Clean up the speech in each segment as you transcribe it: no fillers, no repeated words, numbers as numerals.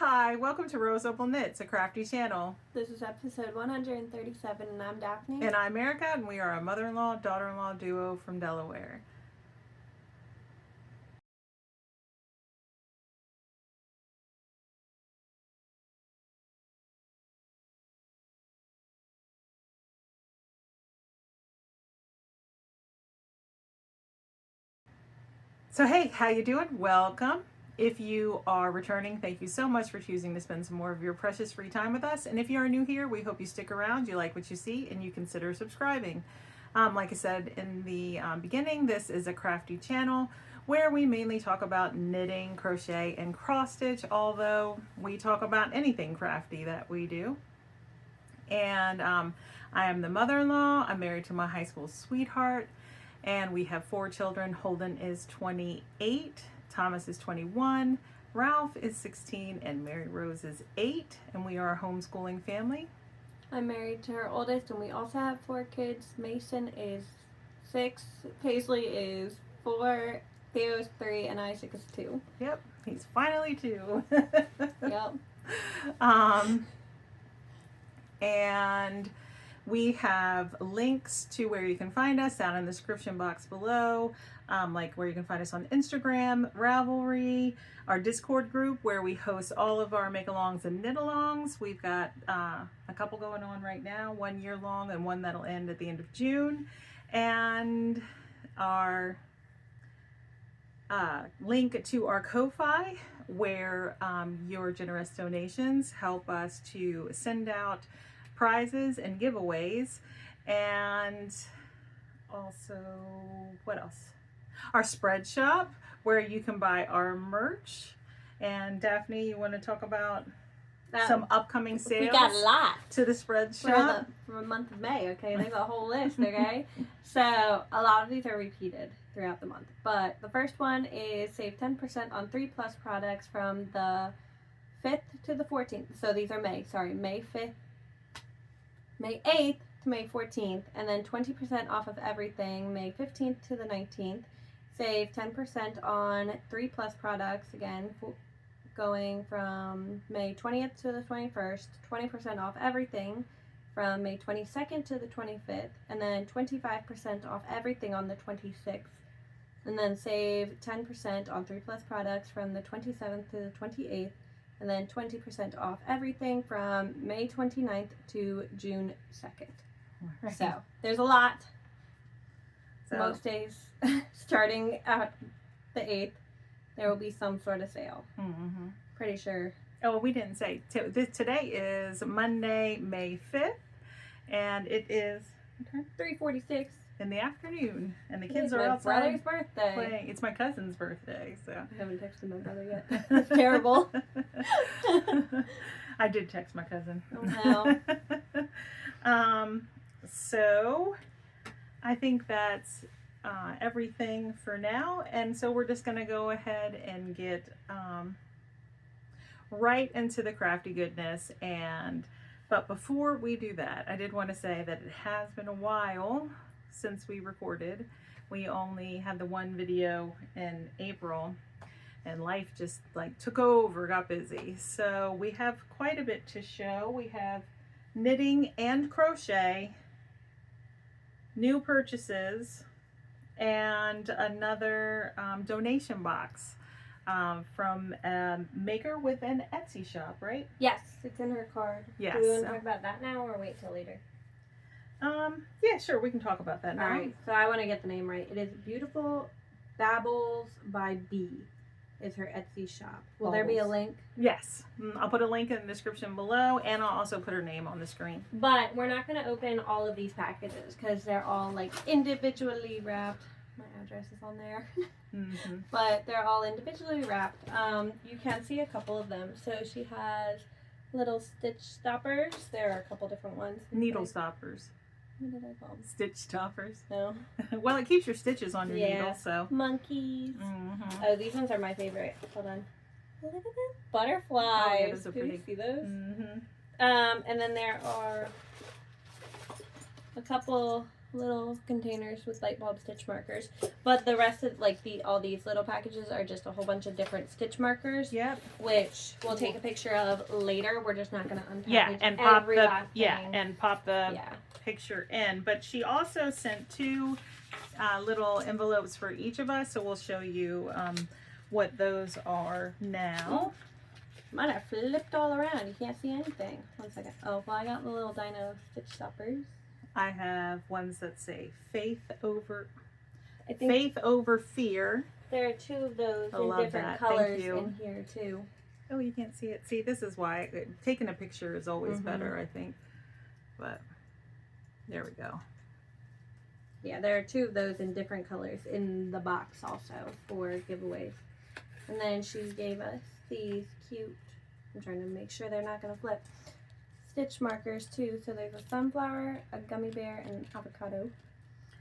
Hi, welcome to roseopalknits, a crafty channel. This is episode 137 and I'm Daphne. And I'm Erica, and we are a mother-in-law, daughter-in-law duo from Delaware. So hey, how you doing? Welcome. If you are returning, thank you so much for choosing to spend some more of your precious free time with us. And if you are new here, we hope you stick around, you like what you see, and you consider subscribing. Like I said in the beginning, this is a crafty channel where we mainly talk about knitting, crochet, and cross stitch, although we talk about anything crafty that we do. And I am the mother-in-law. I'm married to my high school sweetheart, and we have 4 children. Holden is 28, Thomas is 21, Ralph is 16, and Mary Rose is 8, and we are a homeschooling family. I'm married to her oldest, and we also have 4 kids. Mason is 6, Paisley is 4, Theo is 3, and Isaac is 2. Yep, he's finally 2. Yep. And we have links to where you can find us down in the description box below, like where you can find us on Instagram, Ravelry, our Discord group where we host all of our make-alongs and knit-alongs. We've got a couple going on right now, 1 year long and one that'll end at the end of June. And our link to our Ko-Fi, where your generous donations help us to send out prizes and giveaways. And also, what else? Our spread shop, where you can buy our merch. And Daphne, you want to talk about some upcoming sales? We got a lot to the spread shop for the month of May. Okay, there's a whole list. Okay, so a lot of these are repeated throughout the month, but the first one is save 10% on 3+ products from the 5th to the 14th. So these are May 5th, May 8th to May 14th, and then 20% off of everything May 15th to the 19th. Save 10% on 3+ products, again going from May 20th to the 21st, 20% off everything from May 22nd to the 25th, and then 25% off everything on the 26th. And then save 10% on 3+ products from the 27th to the 28th, and then 20% off everything from May 29th to June 2nd. Right. So there's a lot. So most days, starting at the 8th, there will be some sort of sale. Mm-hmm. Pretty sure. Oh, we didn't say. Today is Monday, May 5th, and it is 3:46 in the afternoon, and the It kids is are my outside brother's birthday. playing. It's my cousin's birthday, so I haven't texted my brother yet. That's terrible. I did text my cousin. Oh no. So I think that's everything for now, and so we're just gonna go ahead and get right into the crafty goodness. But before we do that, I did want to say that it has been a while since we recorded. We only had the one video in April, and life just like took over, got busy. So we have quite a bit to show. We have knitting and crochet, new purchases, and another donation box from a maker with an Etsy shop, right? Yes, it's in her card. Yes. Do we want to talk about that now or wait till later? Yeah, sure, we can talk about that now. Alright, so I want to get the name right. It is Beautiful Babbles by B is her Etsy shop. Will there be a link? Yes. I'll put a link in the description below, and I'll also put her name on the screen. But we're not going to open all of these packages because they're all like individually wrapped. My address is on there. Mm-hmm. But they're all individually wrapped. You can see a couple of them. So she has little stitch stoppers. There are a couple different ones. Needle stoppers. What did I call them? Stitch stoppers. No. Well, it keeps your stitches on your Yeah. needle, so. Monkeys. Mm-hmm. Oh, these ones are my favorite. Hold on. Look at them. Butterflies. Oh, yeah, those are Do you pretty. see those? Mm-hmm. And then there are a couple little containers with light bulb stitch markers. But the rest of like all these little packages are just a whole bunch of different stitch markers. Yep. Which we'll take a picture of later. We're just not going to unpackage and pop every the last thing. and pop the picture in. But she also sent 2 little envelopes for each of us, so we'll show you what those are now. Might have flipped all around. You can't see anything. One second. Oh, well, I got the little dino stitch stoppers. I have ones that say faith over fear. There are 2 of those I in love different that. colors Thank you. in here too. Oh, you can't see it. See, this is why taking a picture is always better, I think. But there we go. Yeah, there are 2 of those in different colors in the box also for giveaways. And then she gave us these cute, I'm trying to make sure they're not going to flip, stitch markers too. So there's a sunflower, a gummy bear, and an avocado.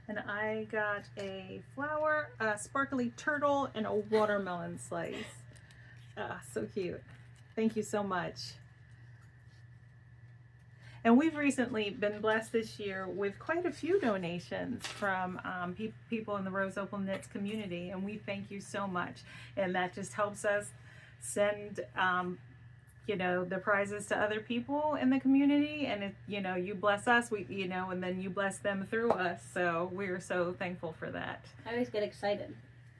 And I got a flower, a sparkly turtle, and a watermelon slice. So cute. Thank you so much. And we've recently been blessed this year with quite a few donations from people in the Rose Opal Knits community, and we thank you so much. And that just helps us send, you know, the prizes to other people in the community, and it, you know, you bless us, we, you know, and then you bless them through us. So we're so thankful for that. I always get excited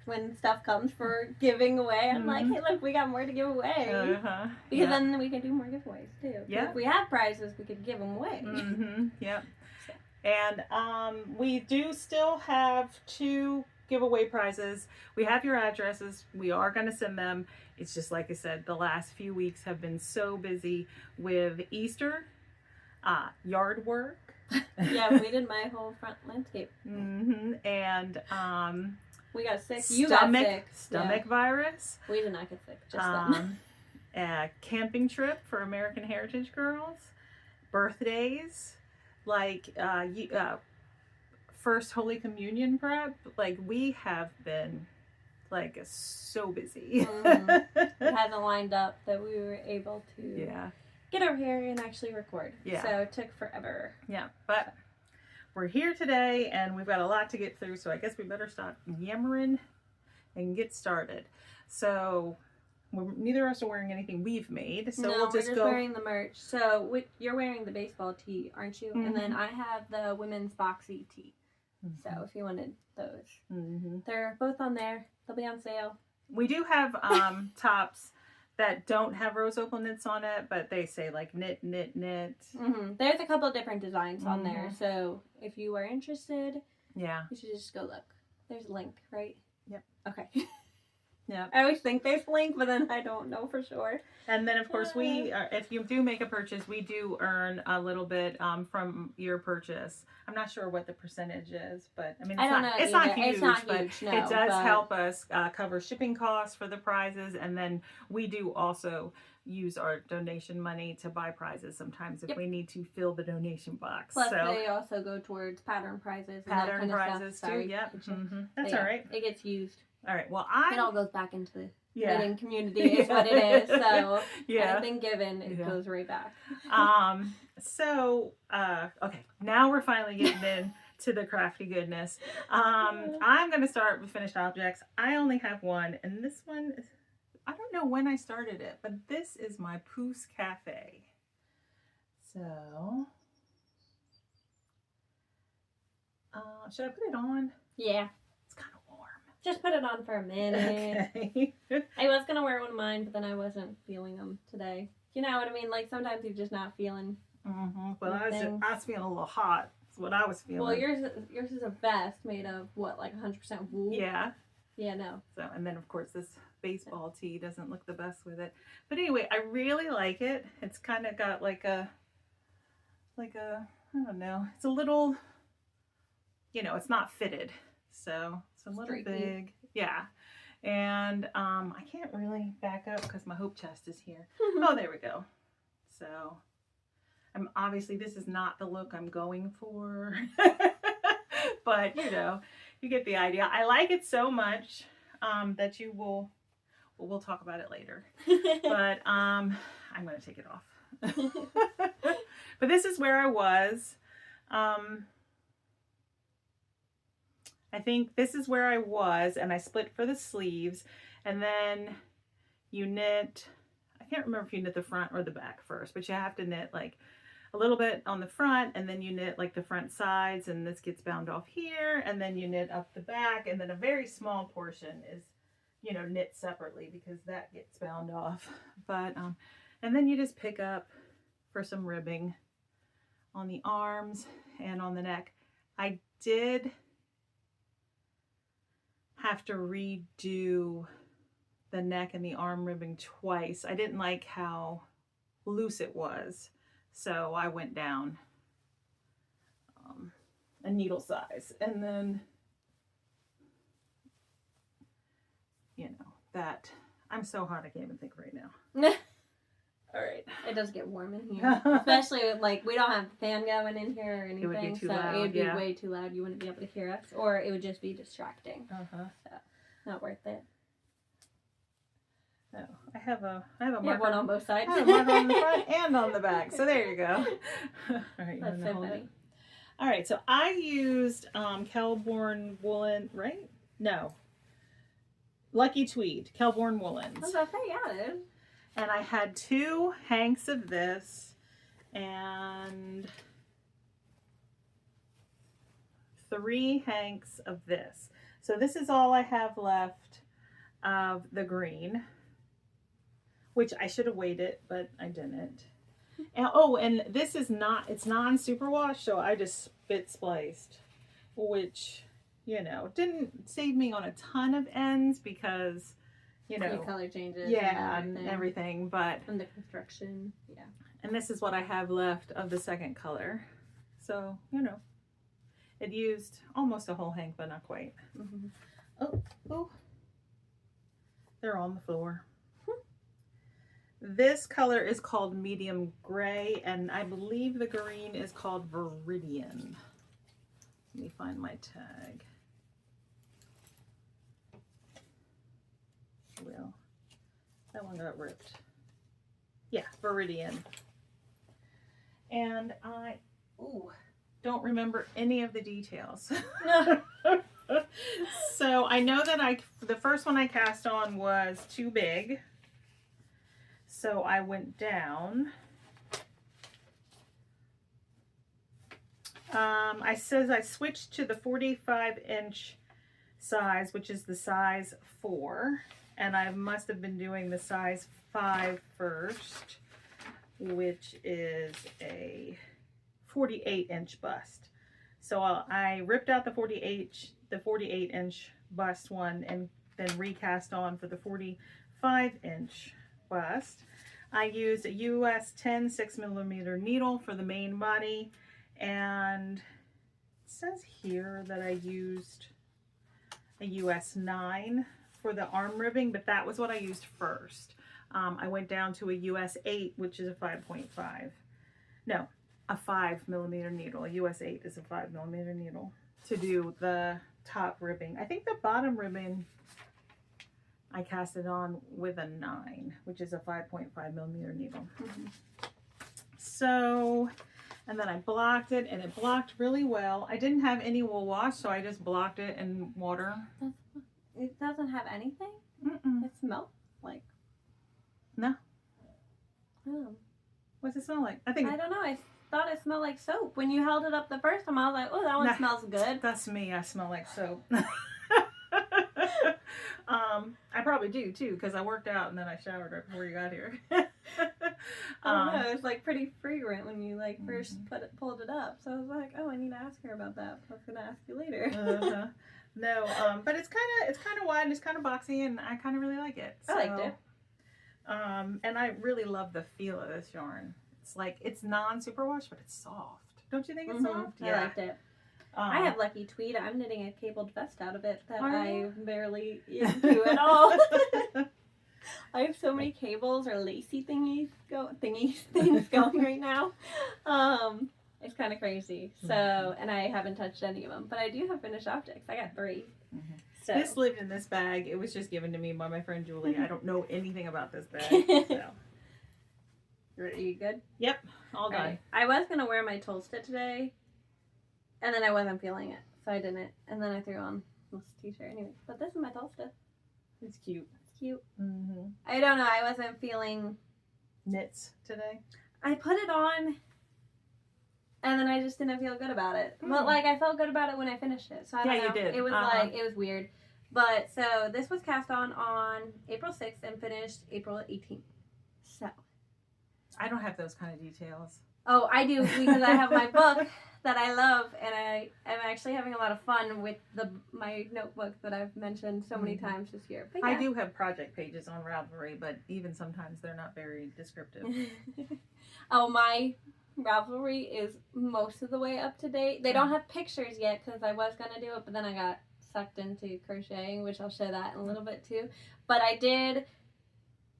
when stuff comes for giving away. I'm like, hey, look, we got more to give away. Because then we can do more giveaways too. Yeah. If we have prizes, we could give them away. Yep. And we do still have 2 giveaway prizes. We have your addresses. We are going to send them. It's just like I said, the last few weeks have been so busy with Easter, yard work. Yeah, we did my whole front landscape. And we got sick. You got sick. Stomach virus. We did not get sick. Just them. A camping trip for American Heritage Girls. Birthdays. Like first Holy Communion prep. Like we have been like so busy. It hasn't lined up that we were able to get over here and actually record. So it took forever. Yeah, but we're here today and we've got a lot to get through, so I guess we better stop yammering and get started. So neither of us are wearing anything we've made, so we'll just go. Wearing the merch. So you're wearing the baseball tee, aren't you? And then I have the women's boxy tee. So if you wanted those, they're both on there. They'll be on sale. We do have tops that don't have rose opal knits on it, but they say like knit. There's a couple of different designs on there, so if you are interested, you should just go look. There's a link, right? Yep. Okay. Yeah. I always think there's a link, but then I don't know for sure. And then of course if you do make a purchase, we do earn a little bit from your purchase. I'm not sure what the percentage is, but I mean it's not huge, but it does help us cover shipping costs for the prizes, and then we do also use our donation money to buy prizes sometimes if we need to fill the donation box. Plus they also go towards pattern prizes. Pattern prizes too. Yep. That's all right. It gets used. All right. Well, it all goes back into the knitting community is what it is. So anything given, it goes right back. Okay, now we're finally getting into the crafty goodness. I'm going to start with finished objects. I only have one, and this one is, I don't know when I started it, but this is my Pousse Cafe. So, should I put it on? Yeah. It's kind of warm. Just put it on for a minute. Okay. I was going to wear one of mine, but then I wasn't feeling them today. You know what I mean? Like sometimes you're just not feeling. Well, I was feeling a little hot. That's what I was feeling. Well, yours is a vest made of what, like 100% wool? Yeah. Yeah, no. So, and then of course this baseball tee doesn't look the best with it. But anyway, I really like it. It's kind of got like a, I don't know. It's a little, you know, it's not fitted. So it's a little Streaky. big. Yeah. And I can't really back up because my hope chest is here. Oh, there we go. So obviously this is not the look I'm going for. But you know, you get the idea. I like it so much that you will, we'll talk about it later. But I'm going to take it off. But this is where I was. I think this is where I was, and I split for the sleeves, and then you knit, I can't remember if you knit the front or the back first, but you have to knit like a little bit on the front, and then you knit like the front sides, and this gets bound off here, and then you knit up the back, and then a very small portion is, you know, knit separately because that gets bound off. But and then you just pick up for some ribbing on the arms and on the neck. I did have to redo the neck and the arm ribbing twice. I didn't like how loose it was, so I went down a needle size, and then, you know, that, I'm so hot I can't even think right now. All right. It does get warm in here, especially with, like, we don't have the fan going in here or anything, It would be too so loud, it would be yeah. way too loud. You wouldn't be able to hear us, or it would just be distracting. Uh-huh. So not worth it. No, I have a You have marker. one on both sides. I have a marker on the front and on the back, so there you go. All right, you That's wanna so hold funny. it? All right, so I used Kelborn woolen, right? No, Lucky Tweed, Kelborn woolens. I was about to say, yeah, it is. And I had 2 hanks of this and 3 hanks of this. So this is all I have left of the green, which I should have waited, but I didn't. And, oh, and this is not, it's non-superwash, so I just spit spliced, which, you know, didn't save me on a ton of ends because, you know, Your color changes. yeah, and everything, but, And the construction, yeah. and this is what I have left of the second color. So, you know, it used almost a whole hank, but not quite. Mm-hmm. Oh, they're on the floor. This color is called medium gray, and I believe the green is called Viridian. Let me find my tag. Well, that one got ripped. Yeah, Viridian. And I don't remember any of the details. So I know that the first one I cast on was too big. So I went down. I switched to the 45-inch size, which is the size 4. And I must have been doing the size 5 first, which is a 48-inch bust. So I ripped out the 48-inch bust one and then recast on for the 45-inch bust. I used a US 10 6mm needle for the main body, and it says here that I used a US 9 for the arm ribbing, but that was what I used first. I went down to a US 8, which is a 5.5. No, a 5mm needle. A US 8 is a 5mm needle to do the top ribbing. I think the bottom ribbon I cast it on with a 9, which is a 5.5mm needle. Mm-hmm. So, and then I blocked it, and it blocked really well. I didn't have any wool wash, so I just blocked it in water. It doesn't have anything? Mm-mm. It smells like... No. Oh. What's it smell like? I don't know. I thought it smelled like soap. When you held it up the first time, I was like, oh, that one Nah. smells good. That's me. I smell like soap. I probably do too, because I worked out and then I showered right before you got here. I don't know. It was like pretty fragrant when you like first pulled it up. So I was like, oh, I need to ask her about that. I was gonna ask you later. No, but it's kind of wide and it's kind of boxy, and I kind of really like it. So, I liked it. And I really love the feel of this yarn. It's like, it's non-superwash, but it's soft. Don't you think it's soft? I liked it. I have Lucky Tweed. I'm knitting a cabled vest out of it that I barely do at all. I have so many cables or lacy things going right now. It's kind of crazy. So, and I haven't touched any of them, but I do have finished objects. I got 3. Mm-hmm. So. This lived in this bag. It was just given to me by my friend Julie. I don't know anything about this bag. So. Are you good? Yep, all done. Right. I was gonna wear my Tolsta today, and then I wasn't feeling it. so I didn't. And then I threw on this t-shirt anyway. But this is my Tolsta. It's cute. It's cute. Mm-hmm. I don't know. I wasn't feeling Knits today. I put it on, and then I just didn't feel good about it. But like I felt good about it when I finished it. So I don't know. You did. It was like it was weird. But so this was cast on April 6th and finished April 18th. So I don't have those kind of details. oh, I do because I have my book that I love, and I am actually having a lot of fun with my notebook that I've mentioned so many times this year. But yeah. I do have project pages on Ravelry, but even sometimes they're not very descriptive. Oh, my Ravelry is most of the way up to date. They don't have pictures yet because I was going to do it, but then I got sucked into crocheting, which I'll show that in a little bit too. But I did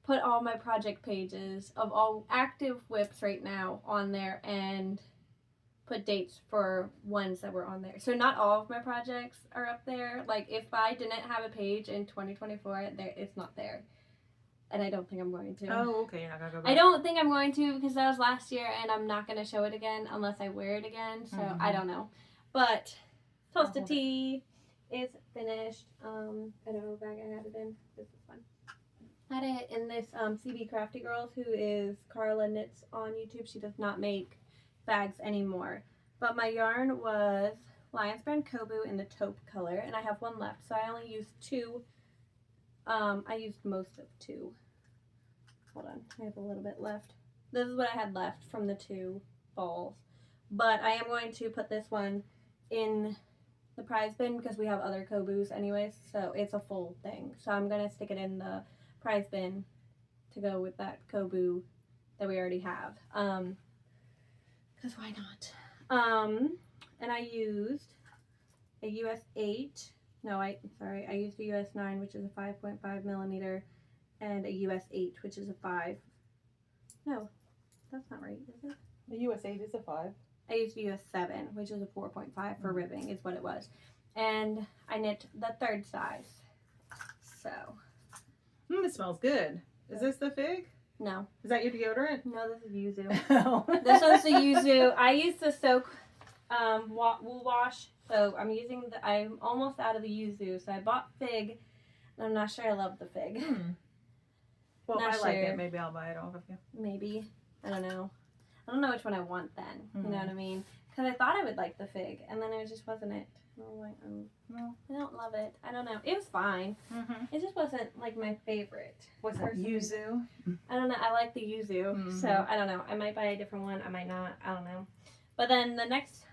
put all my project pages of all active whips right now on there and put dates for ones that were on there. So not all of my projects are up there. Like if I didn't have a page in 2024, it's not there. And I don't think I'm going to. Oh, okay. You're not going to go back. I don't think I'm going to because that was last year and I'm not going to show it again unless I wear it again. So I don't know. But Tolsta Tea is finished. I don't know what bag I had it in. This is fun. I had it in this CB Crafty Girls, who is Carla Knits on YouTube. She does not make bags anymore. But my yarn was Lion's Brand Kobu in the taupe color, and I have one left, so I only used two. I used most of two. Hold on, I have a little bit left. This is what I had left from the two balls. But I am going to put this one in the prize bin because we have other Kobus anyways, so it's a full thing. So I'm going to stick it in the prize bin to go with that Kobu that we already have. Because why not? And I used a US 8. No, I used a US 9, which is a 5.5 millimeter, and a US 8, which is a 5. No, that's not right, is it? The US 8 is a 5. I used a US 7, which is a 4.5 for ribbing, is what it was. And I knit the third size. So. It smells good. Is this the fig? No. Is that your deodorant? No, this is yuzu. Oh. This one's the yuzu. I used the soak wool wash. So I'm almost out of the yuzu. So I bought fig, and I'm not sure I love the fig. Well, not if I like sure. it, maybe I'll buy it off of you. Maybe. I don't know. I don't know which one I want then. You know what I mean? Because I thought I would like the fig, and then it just wasn't it. And I was like, no, I don't love it. I don't know. It was fine. It just wasn't like my favorite. What's that? Yuzu? I don't know. I like the yuzu. So I don't know. I might buy a different one. I might not. I don't know. But then the next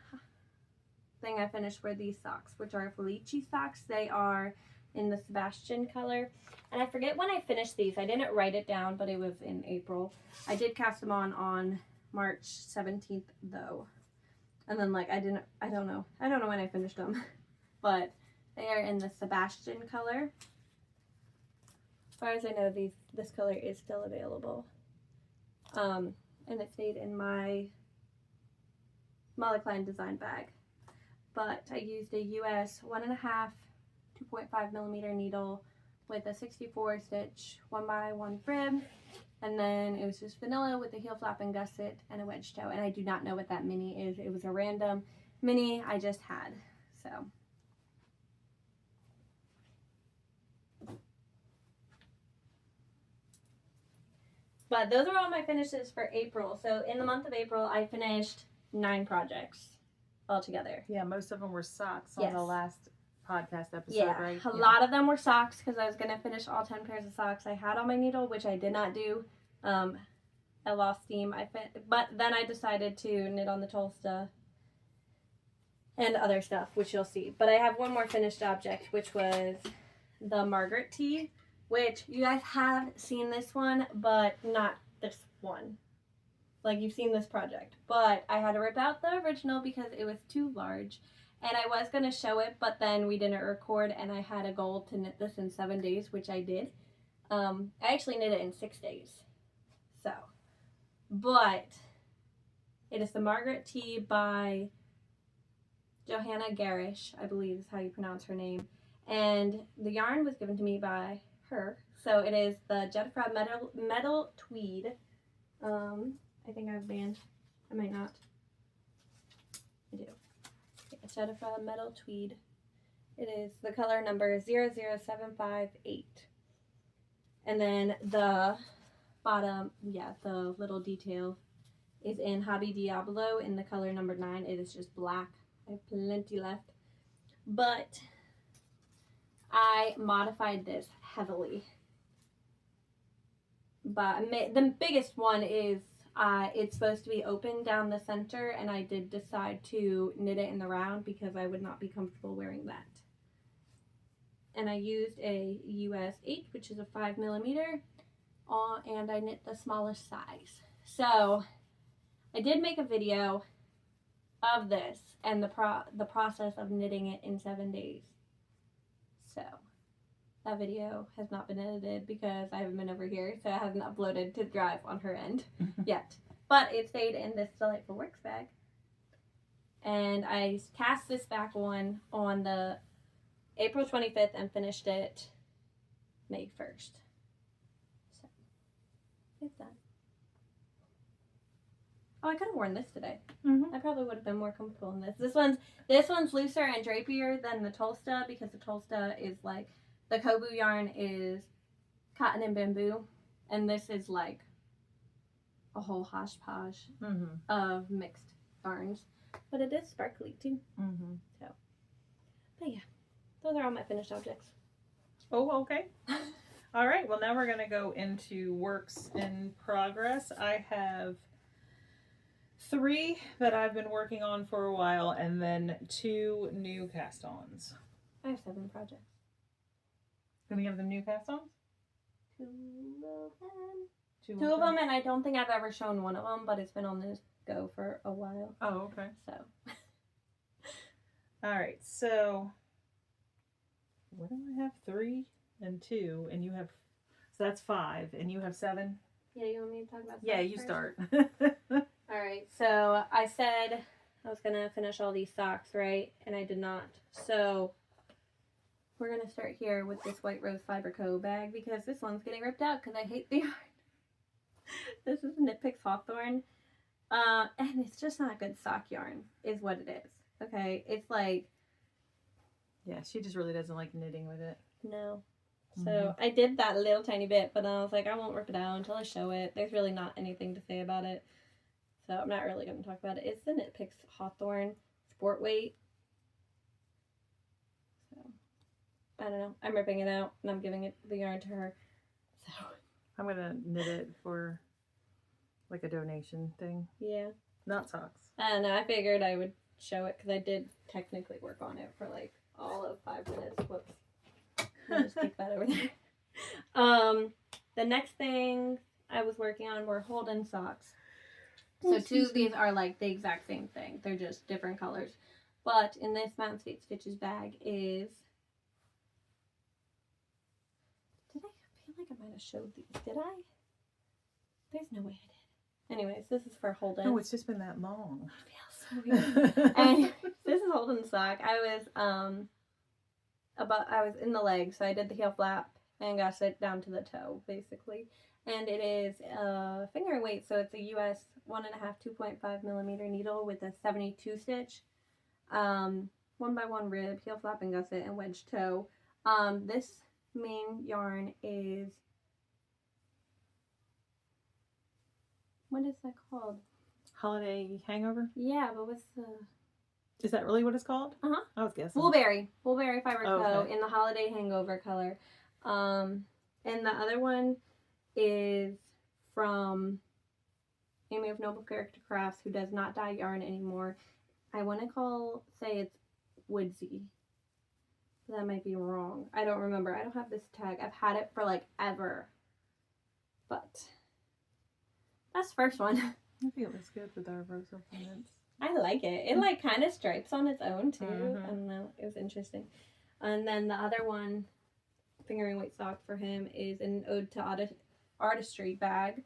thing I finished were these socks, which are Felici socks. They are in the Sebastian color. And I forget when I finished these. I didn't write it down, but it was in April. I did cast them on March 17th though. And then like I don't know when I finished them. But they are in the Sebastian color. As far as I know, this color is still available. And it stayed in my Molly Klein design bag. But I used a US 1.5, 2.5 millimeter needle with a 64 stitch 1x1 rib. And then it was just vanilla with a heel flap and gusset and a wedge toe. And I do not know what that mini is. It was a random mini I just had. So. But those are all my finishes for April. So in the month of April, I finished 9 projects altogether. Yeah, most of them were socks on the last podcast episode, right? A lot of them were socks because I was going to finish all 10 pairs of socks I had on my needle, which I did not do. I lost steam. But then I decided to knit on the Tolsta and other stuff, which you'll see. But I have one more finished object, which was the Margaret tee, which you guys have seen this one, but not this one. Like, you've seen this project. But I had to rip out the original because it was too large. And I was going to show it, but then we didn't record, and I had a goal to knit this in 7 days, which I did. I actually knit it in 6 days. So, but it is the Margaret tee by Johanna Garish, I believe is how you pronounce her name. And the yarn was given to me by her. So it is the Jetafra metal tweed. I think I have a band. I might not. I do. Yes. instead of a metal tweed. It is, the color number is 00758. And then the bottom, yeah, the little detail is in Hobby Diablo in the color number 9. It is just black. I have plenty left. But I modified this heavily. But the biggest one is it's supposed to be open down the center, and I did decide to knit it in the round because I would not be comfortable wearing that. And I used a US 8, which is a 5mm, and I knit the smallest size. So I did make a video of this and the process of knitting it in 7 days. So that video has not been edited because I haven't been over here, so it hasn't uploaded to Drive on her end yet. But it stayed in this Delightful Works bag. And I cast this back on the April 25th and finished it May 1st. So, it's done. Oh, I could have worn this today. I probably would have been more comfortable in this. This one's looser and drapier than the Tolsta because the Tolsta is like, the Kobu yarn is cotton and bamboo, and this is like a whole hodgepodge of mixed yarns. But it is sparkly too. So, but yeah. Those are all my finished objects. Oh, okay. All right. Well, now we're going to go into works in progress. I have 3 that I've been working on for a while, and then 2 new cast-ons. I have 7 projects. Can we have them new cast-ons? 2 of them. 2 of them, and I don't think I've ever shown one of them, but it's been on the go for a while. Oh, okay. So. All right. So what do I have? 3 and 2, and you have, so that's 5, and you have 7. Yeah, you want me to talk about? Yeah, you first? start. All right. So I said I was gonna finish all these socks, right? And I did not. So we're gonna start here with this White Rose Fiber Co. bag because this one's getting ripped out because I hate the yarn. This is Knit Picks Hawthorne, and it's just not good sock yarn, is what it is. Okay, it's like. Yeah, she just really doesn't like knitting with it. No. So I did that a little tiny bit, but I was like, I won't rip it out until I show it. There's really not anything to say about it. So I'm not really going to talk about it. It's the Knit Picks Hawthorne Sport Weight. So I don't know. I'm ripping it out and I'm giving the yarn to her. So I'm going to knit it for like a donation thing. Yeah. Not socks. I don't know. I figured I would show it because I did technically work on it for like all of 5 minutes. Whoops. I'll just kick that over there. The next thing I was working on were Holden socks. So 2 of these are like the exact same thing. They're just different colors. But in this Mountain State Stitches bag is... Did I feel like I might have showed these? Did I? There's no way I did. Anyways, this is for Holden. Oh, it's just been that long. It feels so weird. And this is Holden sock. I was in the leg, so I did the heel flap and got it down to the toe, basically. And it is fingering weight, so it's a US 1.5, 2.5mm needle with a 72 stitch, 1x1 rib, heel flap and gusset, and wedge toe. This main yarn is, what is that called? Holiday Hangover? Yeah, but what's the... Is that really what it's called? Uh-huh. I was guessing. Woolberry Fiber Co. Okay. in the Holiday Hangover color. And the other one is from Amy of Noble Character Crafts, who does not dye yarn anymore. I want to say it's Woodsy. That might be wrong. I don't remember. I don't have this tag. I've had it for like ever. But that's the first one. I think it looks good with our roseopalknits. I like it. It like kind of stripes on its own too. I don't know. It was interesting. And then the other one, fingering weight sock for him, is an Ode to Artistry bag.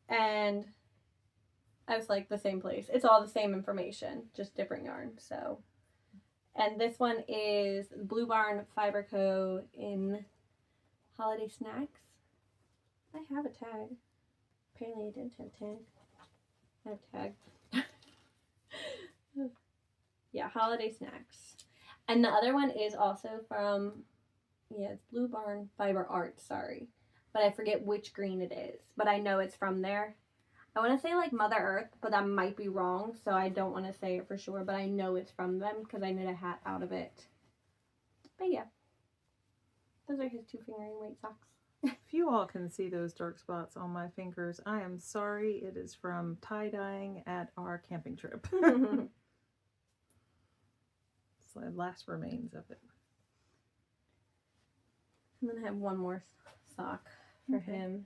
And I was like, the same place. It's all the same information, just different yarn. So, and this one is Blue Barn Fiber Co. in Holiday Snacks. I have a tag. Apparently I didn't have a tag. I have a tag. Yeah, holiday snacks. And the other one is also from, yeah, it's Blue Barn Fiber Arts, sorry. But I forget which green it is. But I know it's from there. I want to say like Mother Earth, but that might be wrong. So I don't want to say it for sure. But I know it's from them because I knit a hat out of it. But yeah. Those are his 2 fingering weight socks. If you all can see those dark spots on my fingers, I am sorry. It is from tie-dyeing at our camping trip. It's the last remains of it. And then I have one more sock for him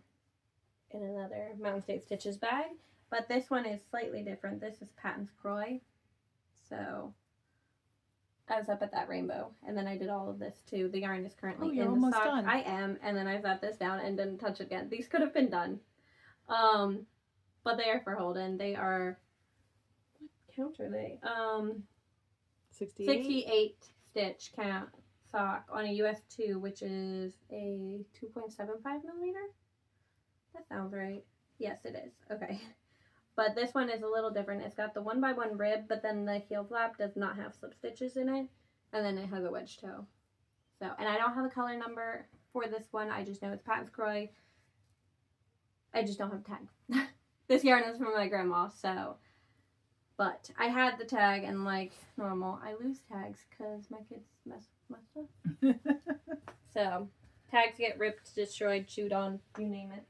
in another Mountain State Stitches bag. But this one is slightly different. This is Patton's Croy. So I was up at that rainbow, and then I did all of this too. The yarn is currently in the sock. Done. I am, and then I set this down and didn't touch it again. These could have been done. But they are for Holden. They are, what count are they? 68 stitch count sock on a US 2, which is a 2.75 millimeter. That sounds right. Yes, it is. Okay. But this one is a little different. It's got the 1x1 rib, but then the heel flap does not have slip stitches in it. And then it has a wedge toe. So, and I don't have a color number for this one. I just know it's Patton's Croy. I just don't have a tag. This yarn is from my grandma, so. But I had the tag, and like normal, I lose tags because my kids mess with my stuff. So, tags get ripped, destroyed, chewed on, you name it.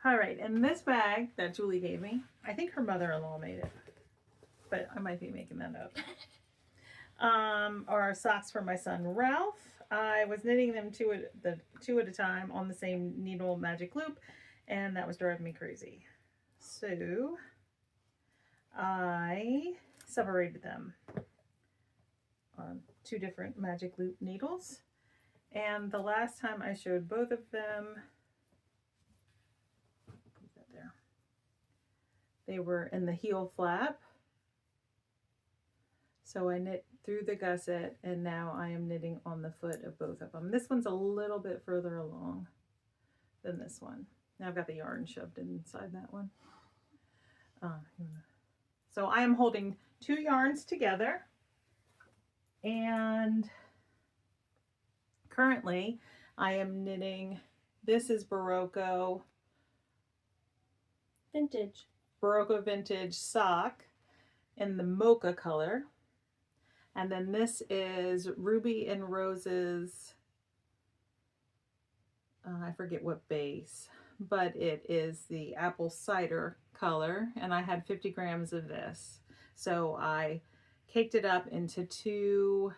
All right, and this bag that Julie gave me, I think her mother-in-law made it, but I might be making that up. Are socks for my son Ralph. I was knitting them two at a time on the same needle magic loop, and that was driving me crazy. So I separated them on 2 different magic loop needles, and the last time I showed both of them, they were in the heel flap. So I knit through the gusset, and now I am knitting on the foot of both of them. This one's a little bit further along than this one. Now I've got the yarn shoved inside that one. So I am holding 2 yarns together, and currently I am knitting, this is Barocco Vintage sock in the mocha color, and then this is Ruby and Roses, I forget what base, but it is the apple cider color, and I had 50 grams of this, so I caked it up into two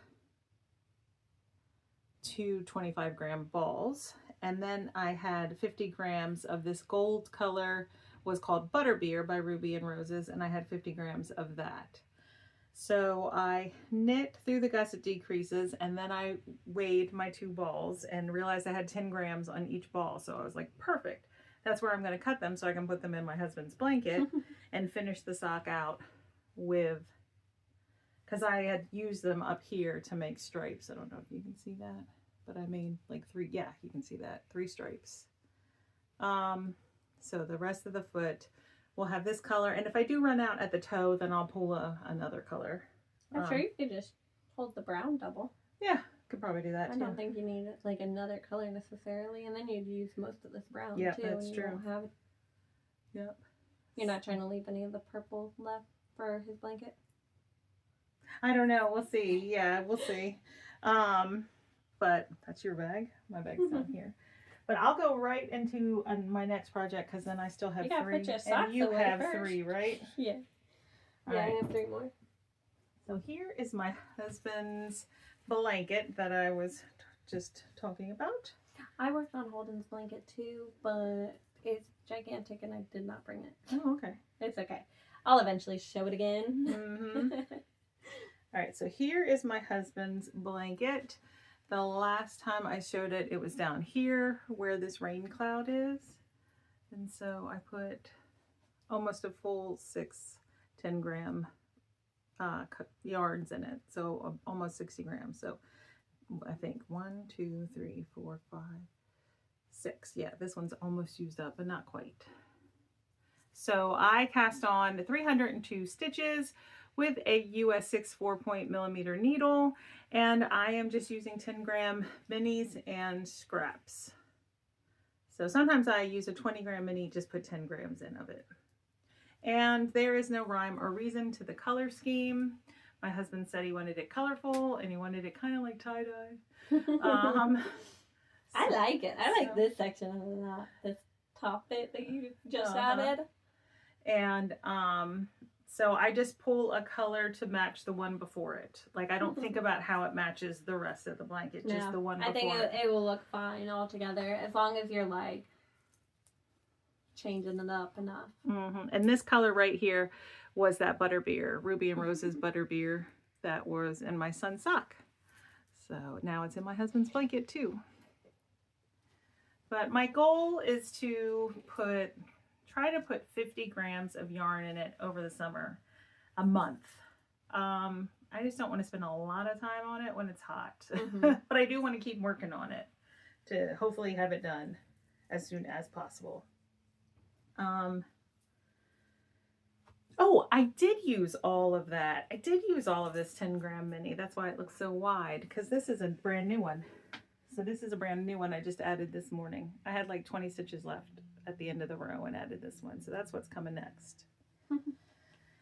25-gram balls, and then I had 50 grams of this gold color, was called Butterbeer by Ruby and Roses, and I had 50 grams of that. So I knit through the gusset decreases, and then I weighed my 2 balls and realized I had 10 grams on each ball. So I was like, perfect. That's where I'm going to cut them so I can put them in my husband's blanket and finish the sock out with, because I had used them up here to make stripes. I don't know if you can see that, but I made like 3, yeah, you can see that, 3 stripes. So the rest of the foot will have this color, and if I do run out at the toe, then I'll pull another color. I'm sure you could just hold the brown double. Yeah, could probably do that too. I don't think you need like another color necessarily, and then you'd use most of this brown too. That's and you true. Won't have it. Yep. You're not trying to leave any of the purple left for his blanket? I don't know. We'll see. Yeah, we'll see. But that's your bag. My bag's down here. But I'll go right into my next project because then I still have 3. And you have first. 3, right? Yeah. All yeah, right. I have 3 more. So here is my husband's blanket that I was just talking about. I worked on Holden's blanket too, but it's gigantic and I did not bring it. Oh, okay. It's okay. I'll eventually show it again. Mm-hmm. All right, so here is my husband's blanket. The last time I showed it, it was down here where this rain cloud is. And so I put almost a full 6 10-gram yarns in it. So almost 60 grams. So I think 1, 2, 3, 4, 5, 6. Yeah, this one's almost used up, but not quite. So I cast on 302 stitches with a US 6 4-point needle, and I am just using 10-gram minis and scraps. So sometimes I use a 20-gram mini, just put 10 grams in of it. And there is no rhyme or reason to the color scheme. My husband said he wanted it colorful and he wanted it kind of like tie-dye. I like it. I like this section a lot. This top bit that you just added. And so I just pull a color to match the one before it. Like I don't think about how it matches the rest of the blanket, just the one before. I think it will look fine all together as long as you're like changing it up enough. And this color right here was that butterbeer, Ruby and Rose's butterbeer that was in my son's sock. So now it's in my husband's blanket too. But my goal is to try to put 50 grams of yarn in it over the summer, a month. I just don't want to spend a lot of time on it when it's hot, but I do want to keep working on it to hopefully have it done as soon as possible. Oh, I did use all of that. I did use all of this 10-gram mini. That's why it looks so wide, because this is a brand new one. So this is a brand new one I just added this morning. I had like 20 stitches left at the end of the row and added this one. So that's what's coming next.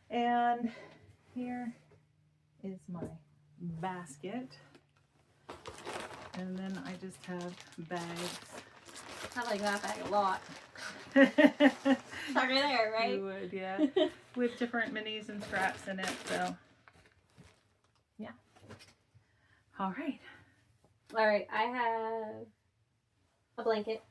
And here is my basket. And then I just have bags. I like that bag a lot. It's over there, right? You would, yeah. With different minis and scraps in it, so yeah. All right. All right, I have a blanket.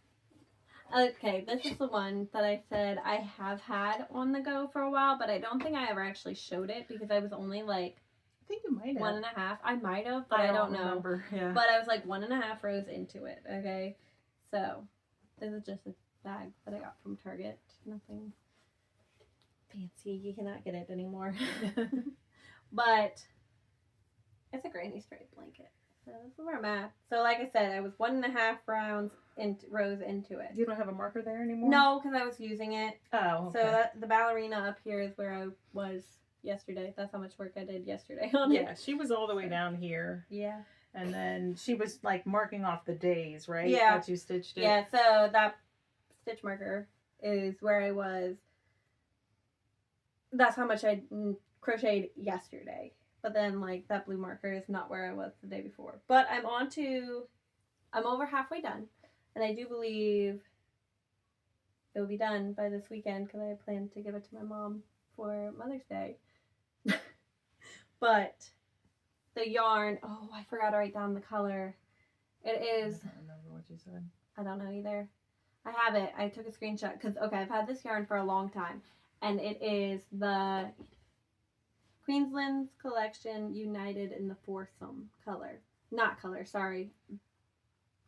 Okay, this is the one that I said I have had on the go for a while, but I don't think I ever actually showed it because I was only like, I think you might have. 1.5. I might have, but I don't know. Remember. Yeah. But I was like 1.5 rows into it. Okay, so this is just a bag that I got from Target. Nothing fancy. You cannot get it anymore. But it's a granny striped blanket. So this is where I'm at. So like I said, I was 1.5 rows into it. You don't have a marker there anymore? No, because I was using it. Oh, okay. So the ballerina up here is where I was yesterday. That's how much work I did yesterday on it. Yeah, she was all the way down here. Yeah. And then she was like marking off the days, right? Yeah. That you stitched it. Yeah, so that stitch marker is where I was. That's how much I crocheted yesterday. But then, like, that blue marker is not where I was the day before. But I'm over halfway done. And I do believe it will be done by this weekend because I plan to give it to my mom for Mother's Day. But the yarn, oh, I forgot to write down the color. It is... I don't remember what you said. I don't know either. I have it. I took a screenshot because, okay, I've had this yarn for a long time. And it is the Queensland's Collection United in the Foursome color. Not color, sorry.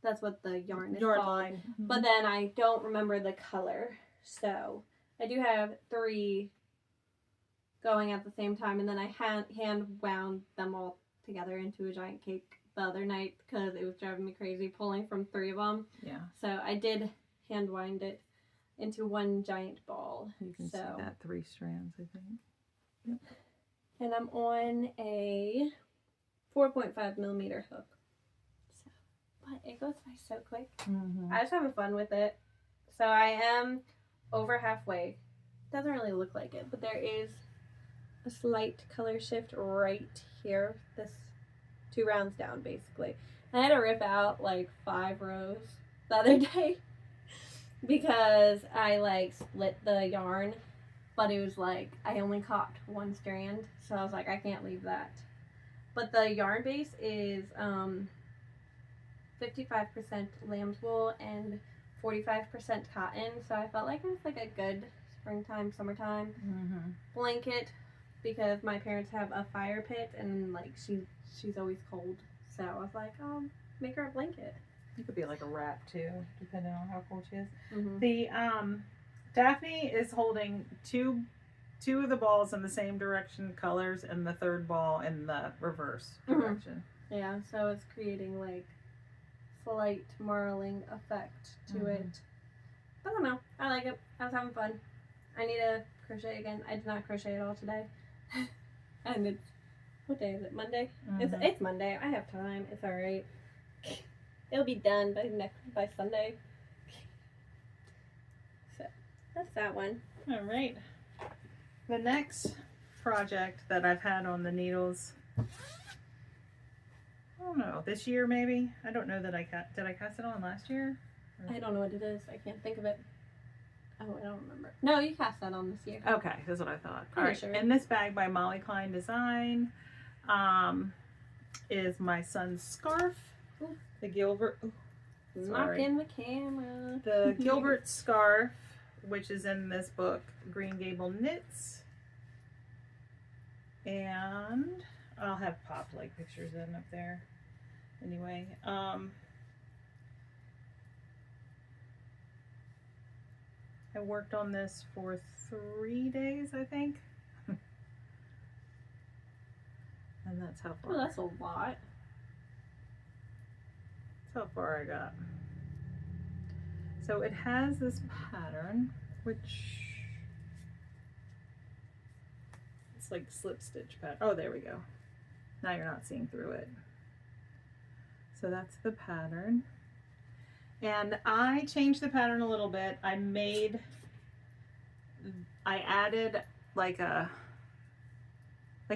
That's what the yarn is called. Line. But then I don't remember the color. So I do have 3 going at the same time. And then I hand wound them all together into a giant cake the other night because it was driving me crazy pulling from 3 of them. Yeah. So I did hand wind it into one giant ball. You can see that 3 strands, I think. Yep. And I'm on a 4.5mm hook. So, but it goes by so quick. I was having fun with it. So I am over halfway. Doesn't really look like it, but there is a slight color shift right here. This 2 rounds down, basically. I had to rip out like 5 rows the other day because I like split the yarn, but it was like I only caught 1 strand, so I was like, I can't leave that. But the yarn base is 55% lamb's wool and 45% cotton, so I felt like it was like a good springtime, summertime blanket because my parents have a fire pit and like she's always cold, so I was like, make her a blanket. It could be like a wrap too, depending on how cold she is. The Daphne is holding two of the balls in the same direction colors and the 3rd ball in the reverse direction. Yeah, so it's creating like slight marling effect to it. I don't know. I like it. I was having fun. I need to crochet again. I did not crochet at all today. And it's, what day is it? Monday? It's Monday. I have time. It's alright. It'll be done by Sunday. So that's that one. All right. The next project that I've had on the needles, I don't know, this year maybe. I don't know that did I cast it on last year? I don't know what it is. I can't think of it. Oh, I don't remember. No, you cast that on this year. Okay, that's what I thought. Pretty All right, sure. and this bag by Molly Klein Design is my son's scarf. Ooh. The Gilbert. Knocking the camera. The Gilbert scarf, which is in this book, Green Gable Knits. And I'll have popped like pictures in up there. Anyway, I worked on this for 3 days, I think. And that's how far. Oh, that's a lot. That's how far I got. So it has this pattern, which it's like slip stitch pattern. Oh, there we go. Now you're not seeing through it. So that's the pattern. And I changed the pattern a little bit. I added like a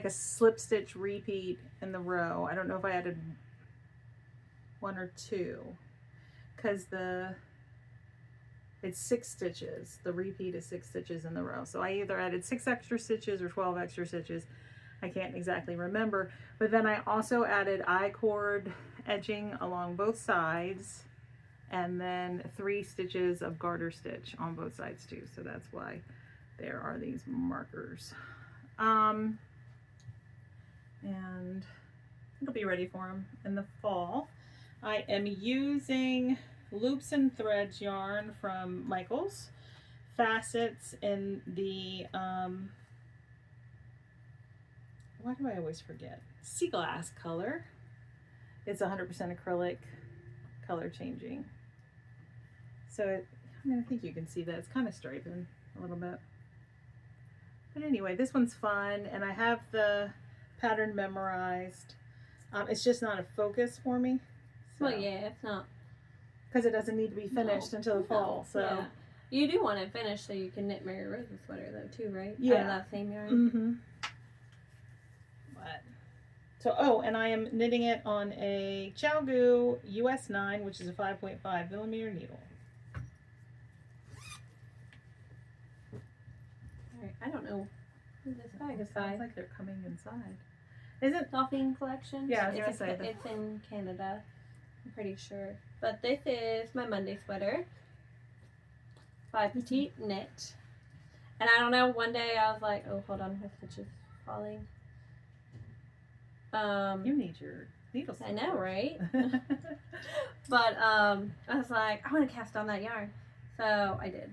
slip stitch repeat in the row. I don't know if I added 1 or 2 because it's 6 stitches. The repeat is 6 stitches in the row. So I either added 6 extra stitches or 12 extra stitches. I can't exactly remember. But then I also added I-cord edging along both sides, and then 3 stitches of garter stitch on both sides too. So that's why there are these markers. And it'll be ready for them in the fall. I am using Loops and Threads yarn from Michaels, facets in the, why do I always forget? Sea glass color. It's 100% acrylic, color changing. So I think you can see that it's kind of striping a little bit. But anyway, this one's fun, and I have the pattern memorized. It's just not a focus for me. So. Well, yeah, it's not. Because it doesn't need to be finished until the fall. So yeah. You do want it finished so you can knit Mary Rose's sweater though too, right? Yeah. Out of that same yarn. Mm-hmm. But so, oh, and I am knitting it on a Chalgu US 9, which is a 5.5 millimeter needle. Alright, I don't know who this bag is by. Sounds like they're coming inside. Is it? Dolphin Collection? Yeah, I was gonna say that. It's in Canada, I'm pretty sure. But this is my Monday sweater by Petite Knit. And I don't know, one day I was like, oh, hold on, my stitch is falling. You need your needles. I know, right? But I was like, I want to cast on that yarn. So I did.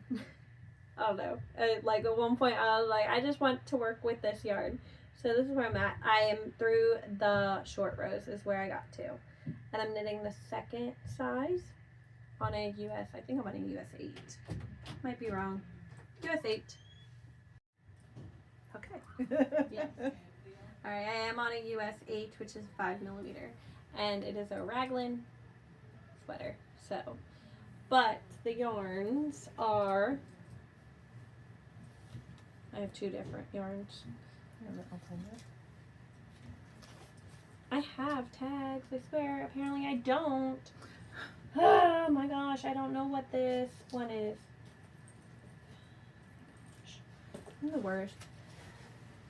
I don't know. Like at one point I was like, I just want to work with this yarn. So this is where I'm at. I am through the short rows is where I got to. And I'm knitting the second size on a US, I think I'm on a US 8. Might be wrong. US 8. Okay. Yes. Alright, I am on a US 8, which is 5 millimeter. And it is a raglan sweater. So, but the yarns are, I have 2 different yarns. I have tags, I swear. Apparently I don't. Oh my gosh, I don't know what this one is. I'm the worst.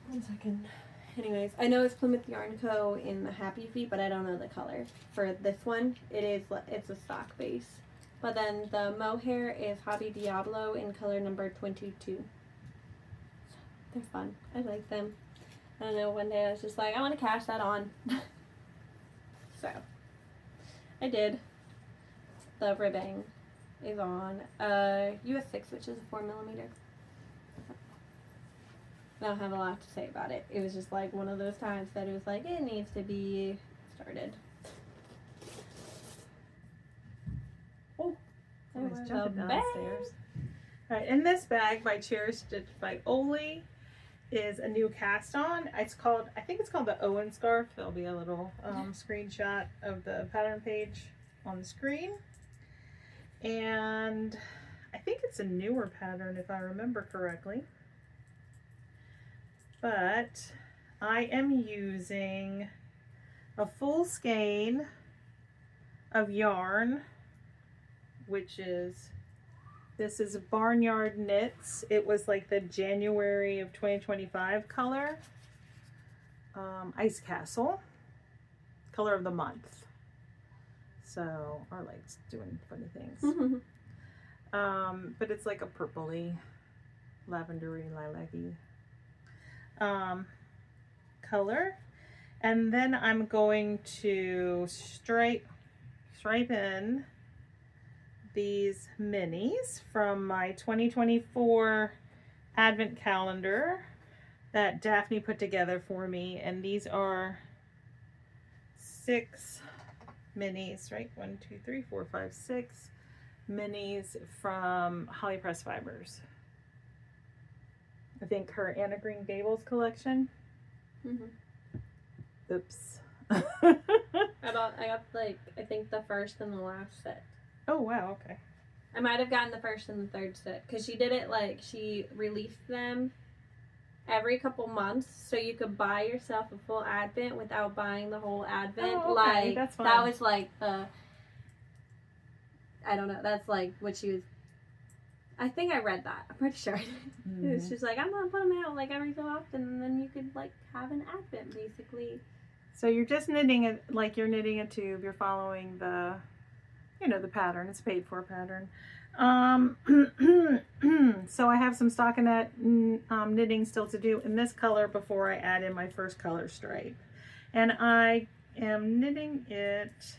1 second. Anyways, I know it's Plymouth Yarn Co. in the Happy Feet, but I don't know the color. For this one, it's a stock base. But then the mohair is Hobby Diablo in color number 22. They're fun. I like them. I don't know, one day I was just like, I want to cast that on. So, I did. The ribbing is on US 6, which is a 4 millimeter. I don't have a lot to say about it. It was just like one of those times that it was like, it needs to be started. Oh, Somebody's jumping downstairs. All right, and this bag by Cherish Stitch by Oli is a new cast on. It's called, I think it's called the Owen scarf. There'll be a little screenshot of the pattern page on the screen. And I think it's a newer pattern if I remember correctly. But I am using a full skein of yarn, which is, this is Barnyard Knits. It was like the January of 2025 color. Ice Castle. Color of the month. So, our light's doing funny things. But it's like a purpley, lavendery, lilac-y color. And then I'm going to stripe in these minis from my 2024 advent calendar that Daphne put together for me, and these are 6 minis, right? 1, 2, 3, 4, 5, 6 minis from Holly Press Fibers. I think her Anna Green Gables collection. Oops. I got like, I think the first and the last set. Oh wow, okay. I might have gotten the first and the third set because she did it like, she released them every couple months, so you could buy yourself a full advent without buying the whole advent. Oh, okay. Like That's fine. that was like I don't know, that's like what she was, I think I read that, I'm pretty sure. It's just like, I'm gonna put them out like every so often, and then you could like have an advent basically. So you're just knitting it like you're knitting a tube. You're following the, you know, the pattern. It's paid for pattern. So I have some stockinette knitting still to do in this color before I add in my first color stripe. And I am knitting it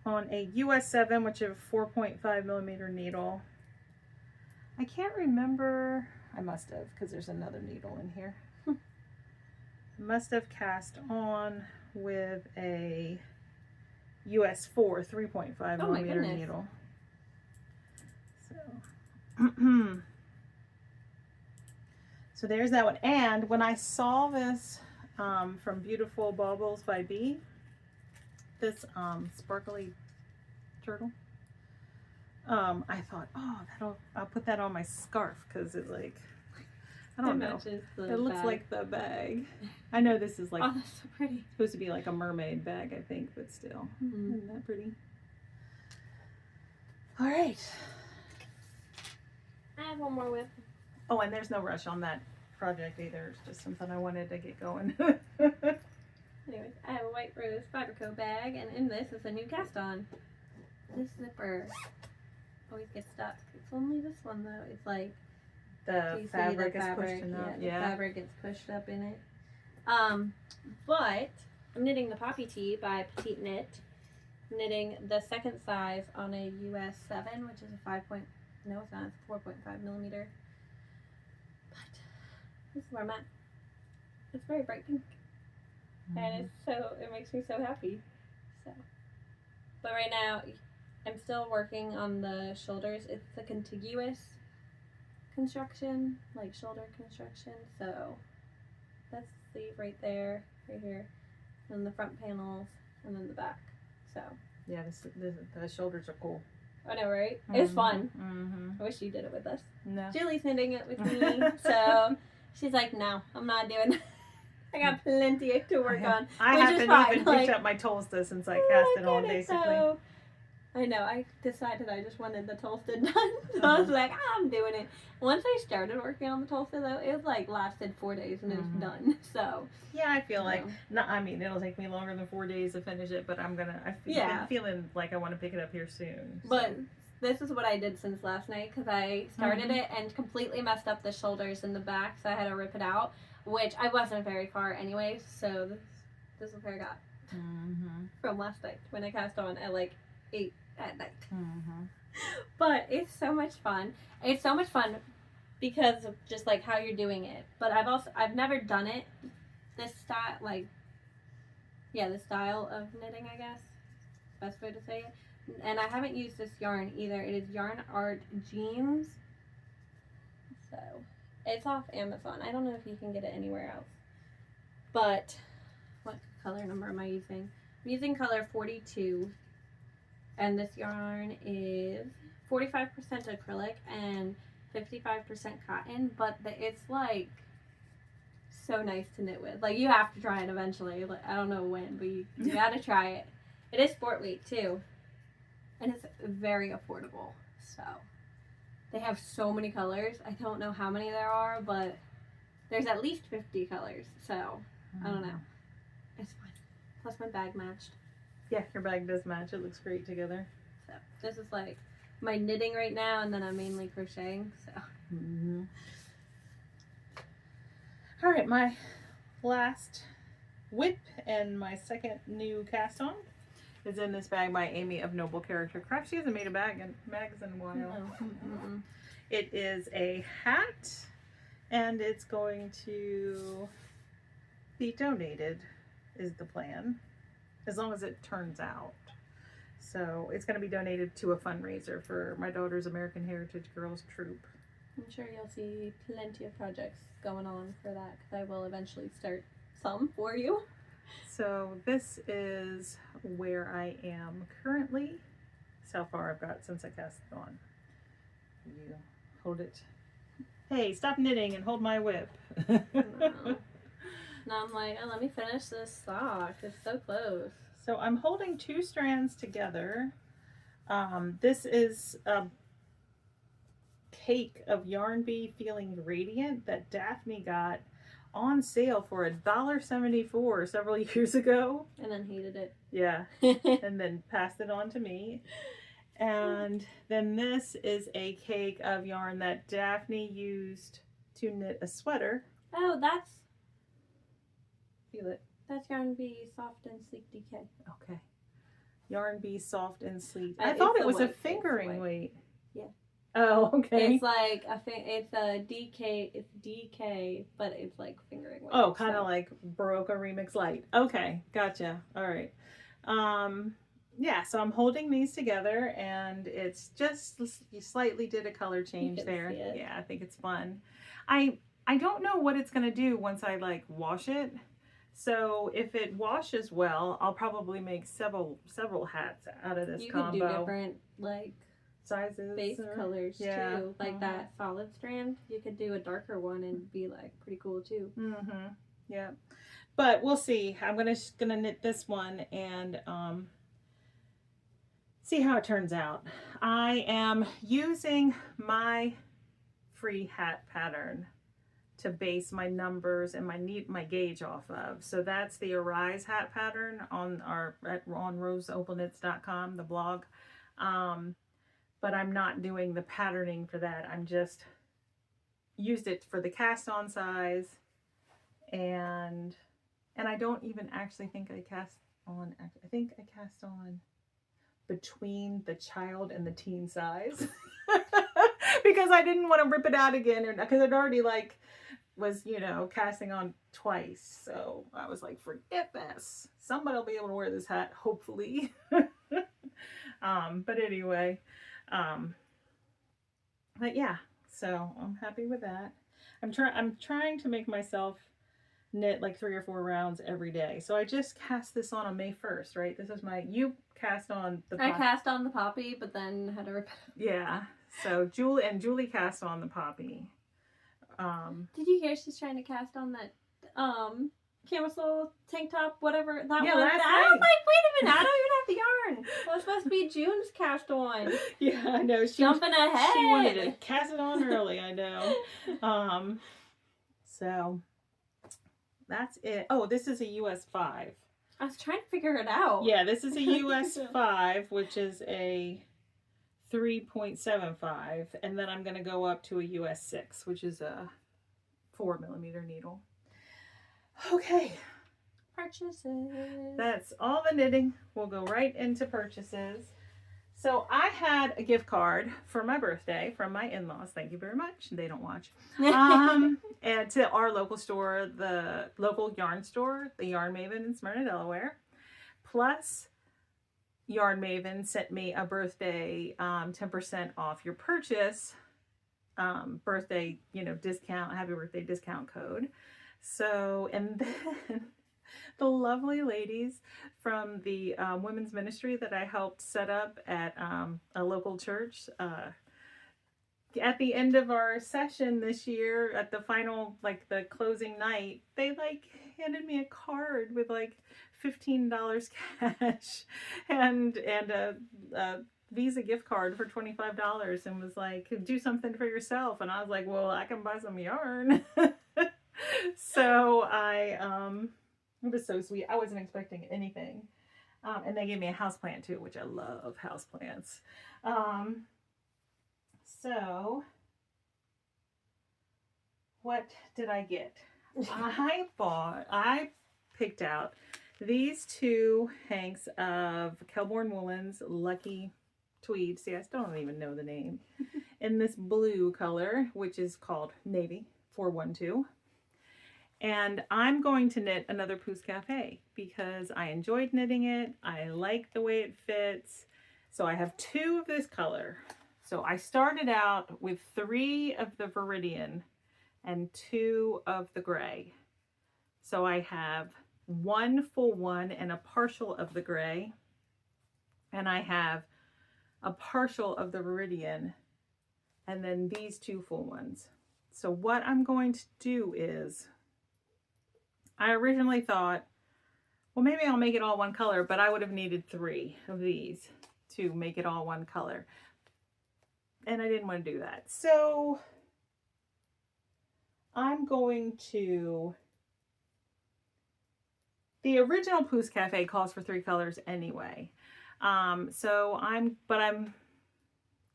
on a US 7, which is a 4.5 millimeter needle. I can't remember, I must have, because there's another needle in here. Must have cast on with a US 4 3.5 millimeter needle. So, so there's that one. And when I saw this from Beautiful Baubles by B, this sparkly turtle, I thought, oh, I'll put that on my scarf because it like, I don't know. It looks bag. like the bag. I know this is like, Oh, that's so pretty. supposed to be like a mermaid bag, I think, but still. Isn't that pretty? All right. I have one more whip. Oh, and there's no rush on that project either. It's just something I wanted to get going. Anyways, I have a white rose Fiberco bag, and in this is a new cast on. This zipper always gets stuck. It's only this one though. It's like, The fabric is pushing up. The fabric gets pushed up in it. But I'm knitting the Poppy Tee by Petite Knit. I'm knitting the second size on a US 7, which is a 5. No, it's not. It's 4.5 millimeter. But this is where I'm at. It's very bright pink, and it makes me so happy. So, but right now, I'm still working on the shoulders. It's a contiguous construction, like shoulder construction. So that's the sleeve right there, right here, and the front panels, and then the back. So yeah, the shoulders are cool. I know, right? It's fun. I wish you did it with us. No. Julie's knitting it with me, so she's like, no, I'm not doing it. I got plenty to work on. I haven't even picked up my Tolsta since I cast it on, basically. So, I know, I decided I just wanted the Tolsta done, so I was like, I'm doing it. Once I started working on the Tolsta, though, it like lasted 4 days and it was done, so. Yeah, I feel like, I mean, it'll take me longer than 4 days to finish it, but I'm feeling like I want to pick it up here soon. So. But this is what I did since last night, because I started it and completely messed up the shoulders and the back, so I had to rip it out, which I wasn't very far anyways, so this is where I got from last night, when I cast on at like 8 at night. But it's so much fun. It's so much fun because of just like how you're doing it. But I've never done it this style, like, yeah, the style of knitting, I guess, best way to say it. And I haven't used this yarn either. It is Yarn Art Jeans So it's off Amazon. I don't know if you can get it anywhere else. But what color number am I using? I'm using color 42. And this yarn is 45% acrylic and 55% cotton. But it's like so nice to knit with. Like, you have to try it eventually. Like, I don't know when, but you gotta try it. It is sport weight too. And it's very affordable. So they have so many colors. I don't know how many there are, but there's at least 50 colors. So I don't know. It's fine. Plus my bag matched. Yeah, your bag does match. It looks great together. So this is like my knitting right now, and then I'm mainly crocheting. So. Mm-hmm. All right, my last whip and my second new cast on is in this bag by Amy of Noble Character Craft. She hasn't made a bags in a while. No. It is a hat, and it's going to be donated, is the plan, as long as it turns out. So it's going to be donated to a fundraiser for my daughter's American Heritage Girls Troop. I'm sure you'll see plenty of projects going on for that, because I will eventually start some for you. So this is where I am currently. That's how far I've got since I cast it on. You hold it. Hey, stop knitting and hold my whip. No. Now I'm like, oh, let me finish this sock. It's so close. So I'm holding two strands together. This is a cake of Yarn Bee Feeling Radiant that Daphne got on sale for $1.74 several years ago. And then hated it. Yeah. And then passed it on to me. And then this is a cake of yarn that Daphne used to knit a sweater. Oh, that's Feel it. That's Yarn Bee Soft and Sleek DK. Okay. Yarn Bee Soft and Sleek. I I thought it's it was the a white, fingering it's the white. weight. Yeah. Oh, okay. It's like it's a DK. It's DK, but it's like fingering weight. Oh, kind of like Baroka Remix Light. Okay, gotcha. All right. Yeah, so I'm holding these together, and it's just, you slightly did a color change there. Yeah, I think it's fun. I don't know what it's gonna do once I like wash it. So if it washes well, I'll probably make several hats out of this combo. You could do different like sizes, base colors too, like uh-huh. that solid strand. You could do a darker one and be like pretty cool too. Mm-hmm. Yeah, but we'll see. I'm gonna knit this one and see how it turns out. I am using my free hat pattern to base my numbers and my gauge off of. So that's the Arise hat pattern on roseopalknits.com, the blog. But I'm not doing the patterning for that. I'm just used it for the cast on size, and I don't even actually think I cast on. I think I cast on between the child and the teen size because I didn't want to rip it out again, or because it already like was, you know, casting on twice. So I was like, forget this. Somebody will be able to wear this hat, hopefully. But anyway, but yeah, so I'm happy with that. I'm trying to make myself knit like 3 or 4 rounds every day. So I just cast this on May 1st, right? This is you cast on the I cast on the poppy, but then had to rip it. Yeah. So Julie cast on the poppy. Did you hear she's trying to cast on that camisole tank top, whatever that one? Last I was night. like, wait a minute, I don't even have the yarn. That was supposed to be June's cast on. Yeah, I know. Jumping ahead. She wanted to cast it on early, I know. So that's it. Oh, this is a US 5. I was trying to figure it out. Yeah, this is a US 5, which is a 3.75, and then I'm going to go up to a US 6, which is a 4mm needle. Okay. Purchases. That's all the knitting. We'll go right into purchases. So I had a gift card for my birthday from my in-laws. Thank you very much. They don't watch. And to our local store, the local yarn store, the Yarn Maven in Smyrna, Delaware. Plus, Yarn Maven sent me a birthday 10% off your purchase birthday, discount, happy birthday discount code. So, and then the lovely ladies from the women's ministry that I helped set up at a local church, at the end of our session this year, at the final, like the closing night, they like handed me a card with like $15 cash and a Visa gift card for $25 and was like, do something for yourself. And I was like, well, I can buy some yarn. So it was so sweet. I wasn't expecting anything. And they gave me a houseplant too, which I love houseplants. So what did I get? I picked out these two hanks of Kelborn Woolens Lucky Tweed. See, I still don't even know the name. In this blue color, which is called Navy 412. And I'm going to knit another Pousse Cafe because I enjoyed knitting it. I like the way it fits. So I have two of this color. So I started out with 3 of the Viridian and 2 of the gray. So I have 1 full one and a partial of the gray. And I have a partial of the Viridian and then these 2 full ones. So what I'm going to do is, I originally thought, well, maybe I'll make it all one color, but I would have needed 3 of these to make it all one color. And I didn't want to do that. So I'm going to, the original Pousse Cafe calls for 3 colors anyway. So I'm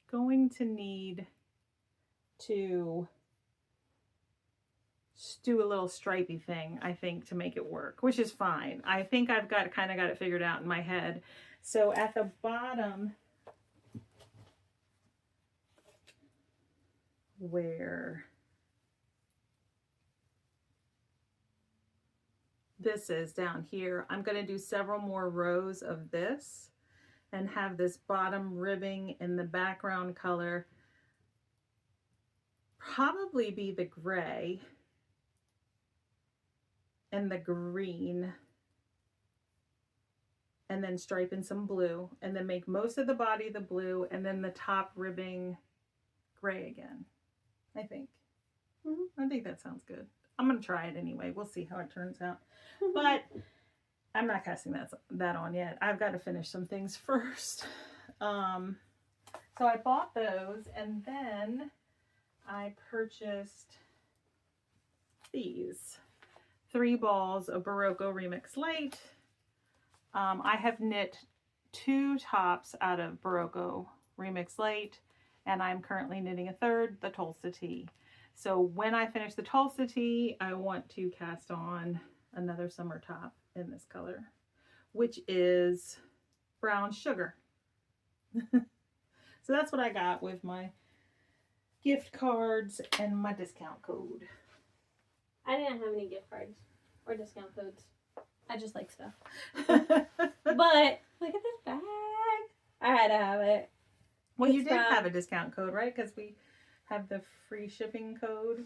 going to need to do a little stripey thing, I think, to make it work, which is fine. I think I've kind of got it figured out in my head. So at the bottom, where this is down here, I'm going to do several more rows of this and have this bottom ribbing in the background color probably be the gray and the green, and then stripe in some blue, and then make most of the body the blue, and then the top ribbing gray again, I think. I think that sounds good. I'm going to try it anyway. We'll see how it turns out. But I'm not casting that on yet. I've got to finish some things first. So I bought those, and then I purchased these 3 balls of Barocco Remix Light. I have knit 2 tops out of Barocco Remix Light, and I'm currently knitting a third, the Tolsta tee. So when I finish the Tolsta tee, I want to cast on another summer top in this color, which is Brown Sugar. So that's what I got with my gift cards and my discount code. I didn't have any gift cards or discount codes. I just like stuff. But look at this bag. I had to have it. Well, you did have a discount code, right? Because we have the free shipping code.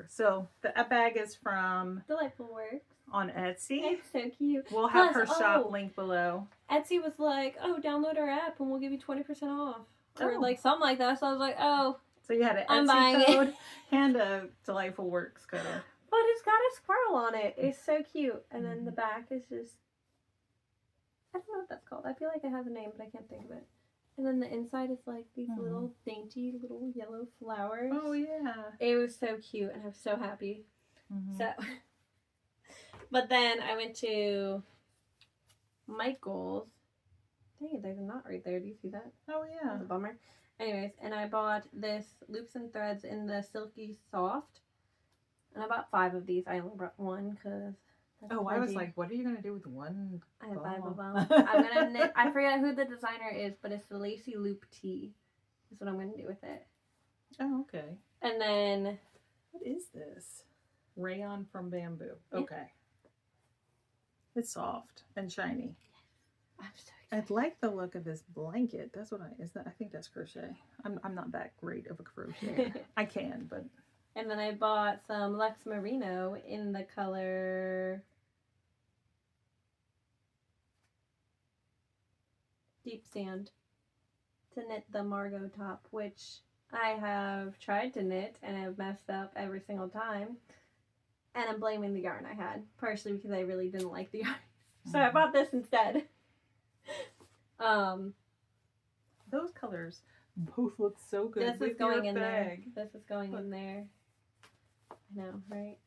So the bag is from Delightful Works on Etsy. It's so cute. We'll have her shop link below. Etsy was like, oh, download our app and we'll give you 20% off. Or like something like that. So I was like, oh. So you had an Etsy code and a Delightful Works code. But it's got a squirrel on it. It's so cute. And then the back is just, I don't know what that's called. I feel like it has a name, but I can't think of it. And then the inside is like these little dainty little yellow flowers. Oh, yeah. It was so cute, and I'm so happy. So, but then I went to Michael's. Dang it, there's a knot right there. Do you see that? Oh, yeah. That's a bummer. Anyways, and I bought this Loops and Threads in the Silky Soft. And I bought 5 of these. I only brought 1 because... Oh, I was like, what are you going to do with 1 I have 5 of them. I'm going to knit... I forget who the designer is, but it's the Lacy Loop Tee. That's what I'm going to do with it. Oh, okay. And then... What is this? Rayon from bamboo. Yeah. Okay. It's soft and shiny. I'm so excited. I like the look of this blanket. That's what I think that's crochet. I'm not that great of a crocheter. I can, but. And then I bought some Lux Merino in the color Deep Sand to knit the Margot top, which I have tried to knit and have messed up every single time. And I'm blaming the yarn I had, partially because I really didn't like the yarn. So I bought this instead. Those colors both look so good. This with is going your in bag. there. This is going in there. I know, right?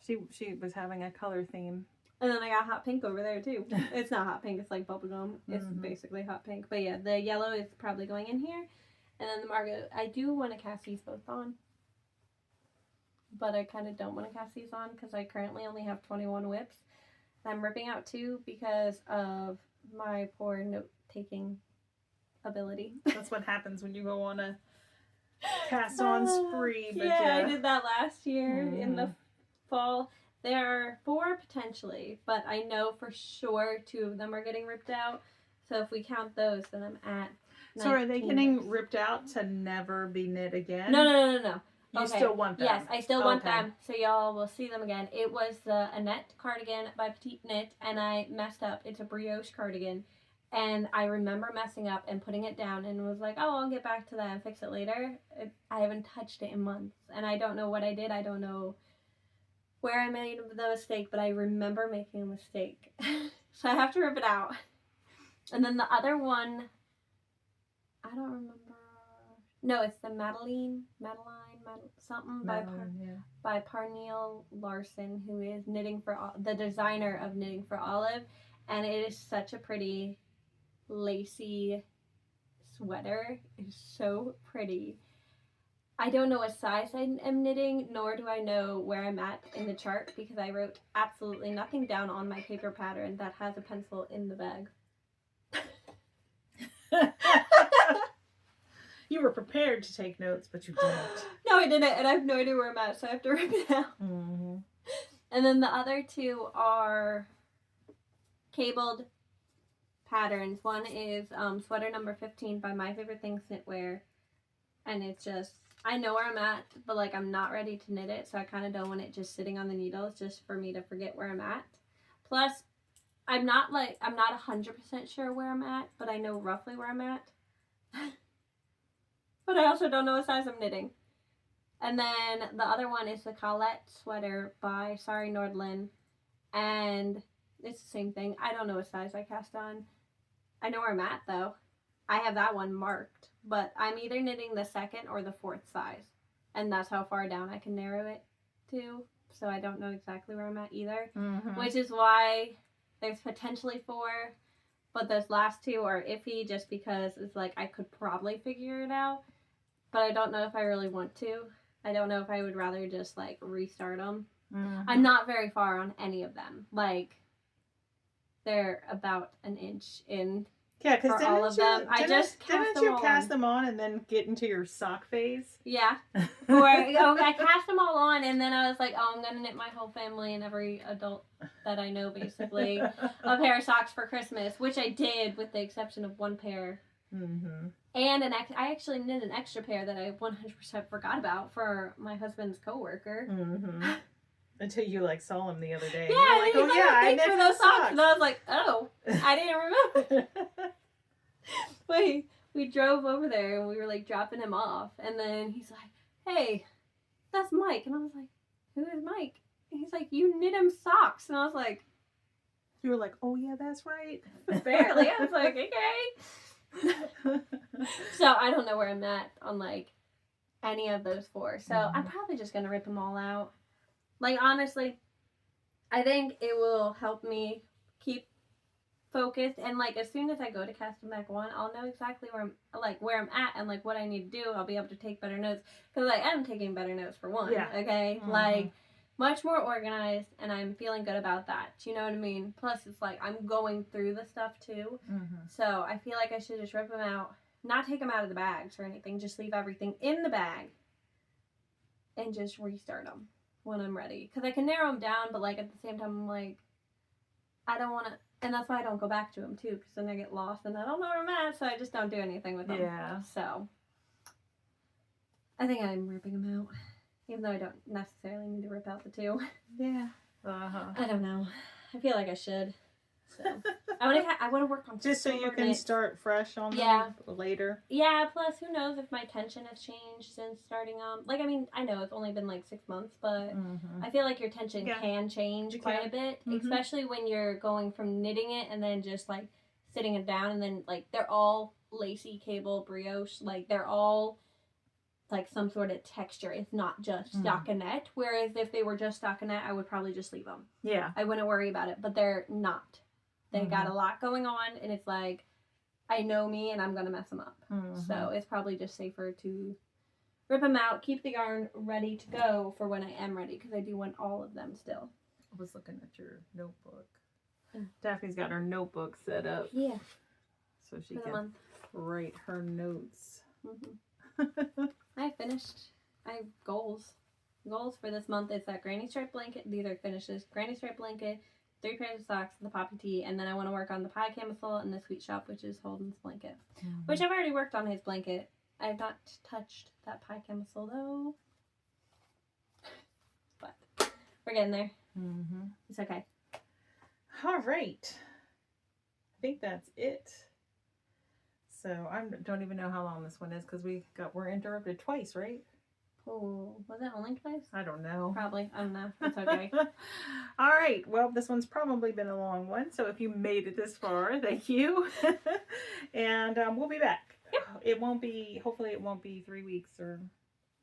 She was having a color theme. And then I got hot pink over there too. It's not hot pink, it's like bubblegum. It's basically hot pink. But yeah, the yellow is probably going in here. And then the Margot, I do want to cast these both on. But I kind of don't want to cast these on because I currently only have 21 whips. I'm ripping out 2 because of my poor note-taking ability. That's what happens when you go on a cast-on spree. But yeah, I did that last year in the fall. There are 4 potentially, but I know for sure 2 of them are getting ripped out. So if we count those, then I'm at 19. So are they getting ripped out to never be knit again? No. You still want them? Yes, I still want them, so y'all will see them again. It was the Annette cardigan by Petite Knit, and I messed up. It's a brioche cardigan, and I remember messing up and putting it down and was like, oh, I'll get back to that and fix it later. I haven't touched it in months, and I don't know what I did. I don't know where I made the mistake, but I remember making a mistake. So I have to rip it out. And then the other one, I don't remember. No, it's the Madeline something by Parneil Larson, who is knitting for the designer of Knitting for Olive, and it is such a pretty lacy sweater. It's so pretty. I don't know what size I am knitting, nor do I know where I'm at in the chart because I wrote absolutely nothing down on my paper pattern that has a pencil in the bag. You were prepared to take notes, but you didn't. No, I didn't, and I have no idea where I'm at, so I have to rip it out. Mm-hmm. And then the other 2 are cabled patterns. One is sweater number 15 by My Favorite Things Knitwear, and it's just, I know where I'm at, but like I'm not ready to knit it, so I kind of don't want it just sitting on the needles just for me to forget where I'm at. Plus, I'm not 100% sure where I'm at, but I know roughly where I'm at. But I also don't know what size I'm knitting. And then the other one is the Colette sweater by Sari Nordlund. And it's the same thing. I don't know what size I cast on. I know where I'm at though. I have that one marked. But I'm either knitting the 2nd or the 4th size. And that's how far down I can narrow it to. So I don't know exactly where I'm at either. Mm-hmm. Which is why there's potentially 4. But those last 2 are iffy just because it's like I could probably figure it out. But I don't know if I really want to. I don't know if I would rather just like restart them. Mm-hmm. I'm not very far on any of them. Like, they're about an inch in. Yeah, because all of them. I just didn't you cast them on and then get into your sock phase? Yeah. Or I cast them all on and then I was like, oh, I'm gonna knit my whole family and every adult that I know basically a pair of socks for Christmas, which I did with the exception of 1 pair. Mm-hmm. And I actually knit an extra pair that I 100% forgot about for my husband's coworker. Mm-hmm. Until you like saw him the other day. Yeah, you're like, oh yeah, I knit for those socks. And I was like, oh, I didn't remember. we drove over there and we were like dropping him off, and then he's like, hey, that's Mike. And I was like, who is Mike? And he's like, you knit him socks. And I was like, you were like, oh yeah, that's right. Barely. I was like, okay. So I don't know where I'm at on like any of those 4. So I'm probably just gonna rip them all out. Like, honestly, I think it will help me keep focused, and like as soon as I go to cast them back on, I'll know exactly where I'm at and like what I need to do. I'll be able to take better notes because I am taking better notes for one. Yeah. Okay. Mm-hmm. Like, much more organized, and I'm feeling good about that. You know what I mean? Plus, it's like I'm going through the stuff too. Mm-hmm. So I feel like I should just rip them out, not take them out of the bags or anything, just leave everything in the bag and just restart them when I'm ready. Because I can narrow them down, but like at the same time, I'm like, I don't want to And that's why I don't go back to them too, because then I get lost and I don't know where I'm at, so I just don't do anything with them. Yeah. So I think I'm ripping them out, even though I don't necessarily need to rip out the 2. Yeah. Uh-huh. I don't know. I feel like I should. So I want to work on just so you can knits. Start fresh on Yeah. them later. Yeah. Plus, who knows if my tension has changed since starting on. Like, I mean, I know it's only been like 6 months, but I feel like your tension can change quite a bit, especially when you're going from knitting it and then just like sitting it down, and then like they're all lacy cable brioche, like they're all like some sort of texture. It's not just stockinette. Whereas if they were just stockinette, I would probably just leave them. Yeah. I wouldn't worry about it, but they're not. They got a lot going on, and it's like, I know me, and I'm going to mess them up. So it's probably just safer to rip them out, keep the yarn ready to go for when I am ready, because I do want all of them still. I was looking at your notebook. Daphne's got her notebook set up. Yeah. So she can write her notes. I finished. I have goals. Goals for this month is that granny stripe blanket. These are finishes. Granny stripe blanket, 3 pairs of socks, the poppy tee, and then I want to work on the pie camisole and the sweet shop, which is Holden's blanket. Which I've already worked on his blanket. I have not touched that pie camisole though. But we're getting there. It's okay. All right. I think that's it. So I don't even know how long this one is because we're interrupted twice, right? Oh, was it only twice? I don't know. Probably. I don't know. It's okay. All right. Well, this one's probably been a long one. So if you made it this far, thank you. And we'll be back. It won't be, hopefully it won't be 3 weeks or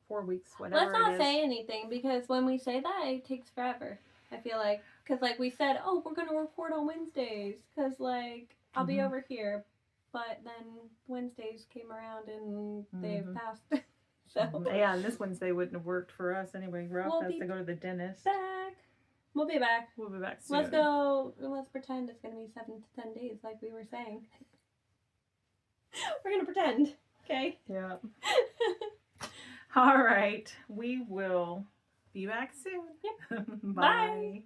4 weeks, whatever. Let's not say anything, because when we say that, it takes forever. I feel like, because like we said, oh, we're going to report on Wednesdays, because like I'll be over here. But then Wednesdays came around and they've passed. So yeah, and this Wednesday wouldn't have worked for us anyway. Ralph has to go to the dentist. We'll be back. We'll be back soon. Let's go. Let's pretend it's going to be 7 to 10 days like we were saying. We're going to pretend. Okay? Yeah. All right. We will be back soon. Yep. Bye. Bye.